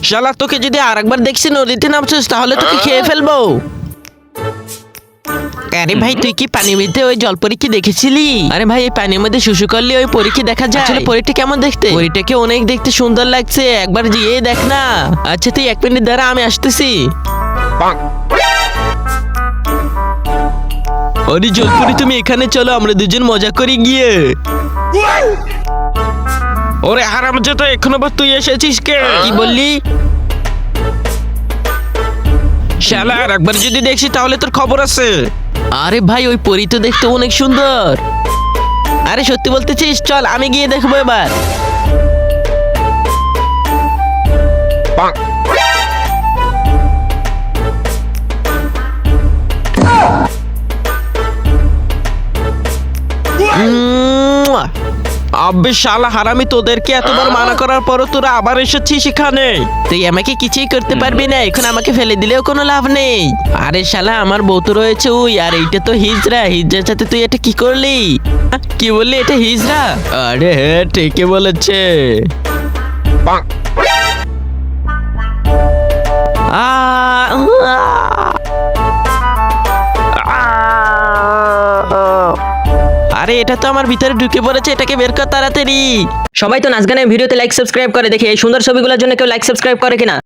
শালা তোকে যদি আরেকবার দেখছি নদীতে নামছিস তাহলে তোকে খেয়ে ফেলবো। আরে ভাই তুই কি পানির মধ্যে ওই জলপরি কি দেখেছিলি? আরে ভাই এই পানির মধ্যে শুশু করলে ওই পরী কি দেখা যায়? আসলে পরীটা কেমন দেখতে? পরীটাকে অনেক দেখতে সুন্দর লাগছে, একবার গিয়ে দেখ না। আচ্ছা তুই 1 মিনিট দাঁড়া, আমি আসতেছি। আরে জলপরি তুমি এখানে চলো, আমরা দুজন মজা করি গিয়ে। ওরে হারামজাদা, এখন আবার তুই এসেছিস কে? কি বললি? শালা আর একবার যদি দেখছি তাহলে তোর খবর আছে। আরে ভাই ওই পরী তো দেখতে অনেক সুন্দর। আরে সত্যি বলতেছিস? চল আমি গিয়ে দেখবো এবার। আবে শালা হারামি, তোদেরকে এতবার মানা করার পরও তোরা আবার এসেছিস এখানে। তুই আমাকে কিছুই করতে পারবি না, এখন আমাকে ফেলে দিলেও কোনো লাভ নেই। আরে শালা আমার বউ তো রয়েছে ওই, আর এইটা তো হিজড়া। হিজড়ার সাথে তুই এটা কি করলি? কি বললি এটা হিজড়া? আরে হ্যাঁ ঠিকই বলেছে। আরে এটা তো আমার ভিতরে ঢুকে পড়েছে, এটাকে বের কর তাড়াতাড়ি। সবাই তো নাচ গানের ভিডিওতে লাইক সাবস্ক্রাইব করে, দেখি এই সুন্দর ছবিগুলোর জন্য কেউ লাইক সাবস্ক্রাইব করে কিনা।